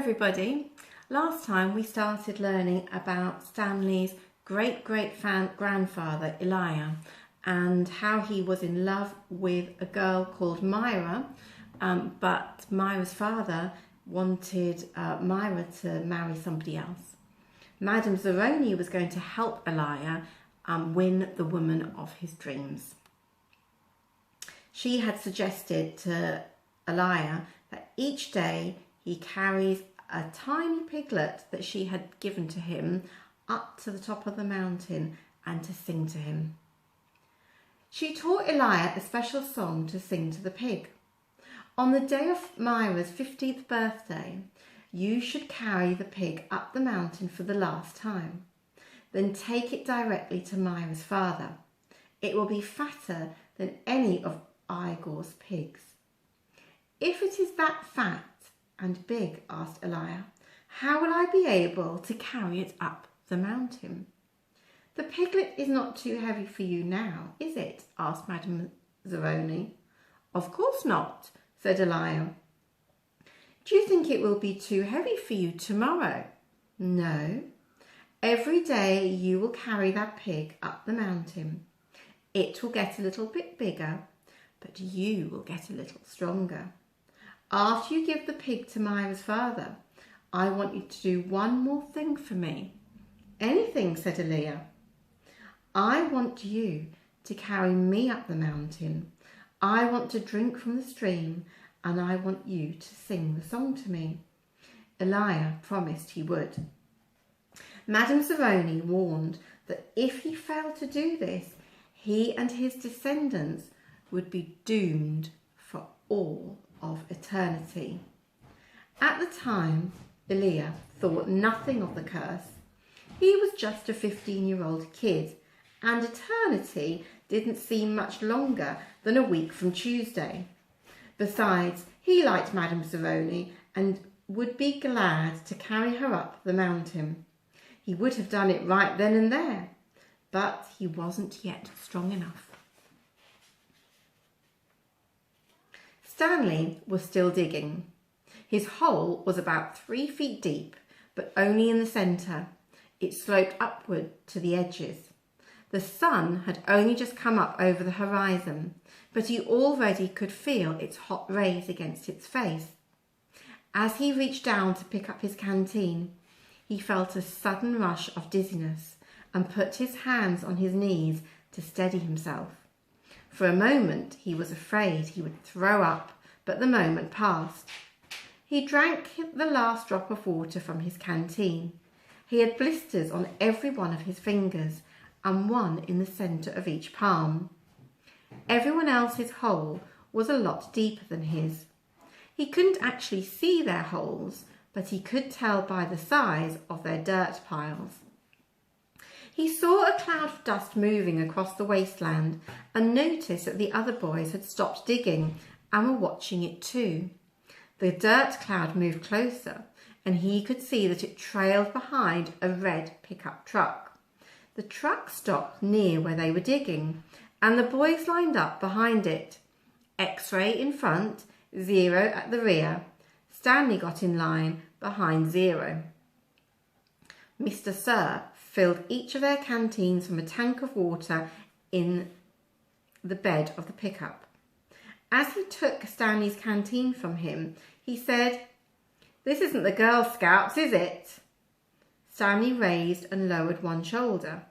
everybody. Last time we started learning about Stanley's great-great-grandfather Elijah and how he was in love with a girl called Myra, but Myra's father wanted Myra to marry somebody else. Madame Zeroni was going to help Elijah win the woman of his dreams. She had suggested to Elijah that each day he carries a tiny piglet that she had given to him up to the top of the mountain and to sing to him. She taught Elijah a special song to sing to the pig. On the day of Myra's 15th birthday, you should carry the pig up the mountain for the last time. Then take it directly to Myra's father. It will be fatter than any of Igor's pigs. If it is that fat and big, asked Elijah, how will I be able to carry it up the mountain? The piglet is not too heavy for you now, is it? Asked Madame Zeroni. Of course not, said Elijah. Do you think it will be too heavy for you tomorrow? No. Every day you will carry that pig up the mountain. It will get a little bit bigger, but you will get a little stronger. After you give the pig to Myra's father, I want you to do one more thing for me. Anything, said Elijah. I want you to carry me up the mountain. I want to drink from the stream, and I want you to sing the song to me. Elijah promised he would. Madame Zeroni warned that if he failed to do this, he and his descendants would be doomed for all of eternity. At the time, Elijah thought nothing of the curse. He was just a 15-year-old kid, and eternity didn't seem much longer than a week from Tuesday. Besides, he liked Madame Zeroni and would be glad to carry her up the mountain. He would have done it right then and there, but he wasn't yet strong enough. Stanley was still digging. His hole was about 3 feet deep, but only in the centre. It sloped upward to the edges. The sun had only just come up over the horizon, but he already could feel its hot rays against its face. As he reached down to pick up his canteen, he felt a sudden rush of dizziness and put his hands on his knees to steady himself. For a moment he was afraid he would throw up, but the moment passed. He drank the last drop of water from his canteen. He had blisters on every one of his fingers and one in the centre of each palm. Everyone else's hole was a lot deeper than his. He couldn't actually see their holes, but he could tell by the size of their dirt piles. He saw a cloud of dust moving across the wasteland and noticed that the other boys had stopped digging and were watching it too. The dirt cloud moved closer, and he could see that it trailed behind a red pickup truck. The truck stopped near where they were digging, and the boys lined up behind it. X-ray in front, 0 at the rear. Stanley got in line behind 0. Mr. Sir filled each of their canteens from a tank of water in the bed of the pickup. As he took Stanley's canteen from him, he said, "This isn't the Girl Scouts, is it?" Stanley raised and lowered one shoulder.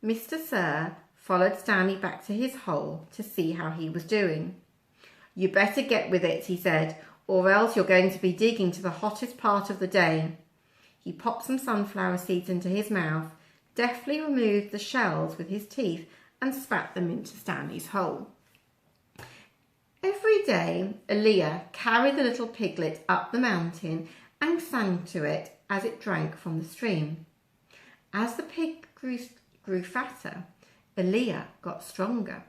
Mr. Sir followed Stanley back to his hole to see how he was doing. "You better get with it," he said, "or else you're going to be digging to the hottest part of the day." He popped some sunflower seeds into his mouth, deftly removed the shells with his teeth and spat them into Stanley's hole. Every day, Elijah carried the little piglet up the mountain and sang to it as it drank from the stream. As the pig grew fatter, Elijah got stronger.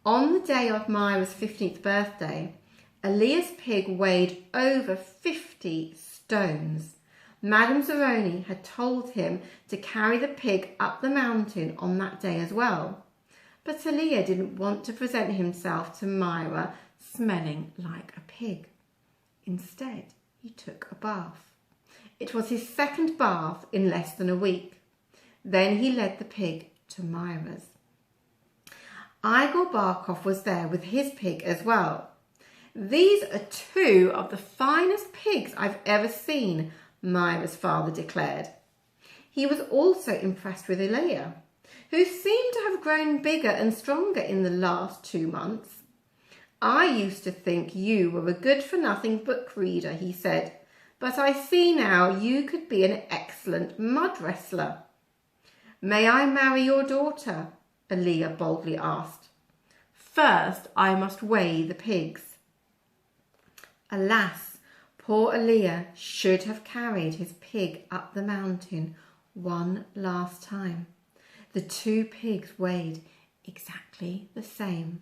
On the day of Myra's 15th birthday, Elijah's pig weighed over 50 stones. Madame Zeroni had told him to carry the pig up the mountain on that day as well. But Elijah didn't want to present himself to Myra smelling like a pig. Instead, he took a bath. It was his second bath in less than a week. Then he led the pig to Myra's. Igor Barkov was there with his pig as well. These are two of the finest pigs I've ever seen, Myra's father declared. He was also impressed with Ilya, who seemed to have grown bigger and stronger in the last 2 months. I used to think you were a good-for-nothing book reader, he said, but I see now you could be an excellent mud wrestler. May I marry your daughter? Ilya boldly asked. First, I must weigh the pigs. Alas, poor Ilya should have carried his pig up the mountain one last time. The two pigs weighed exactly the same.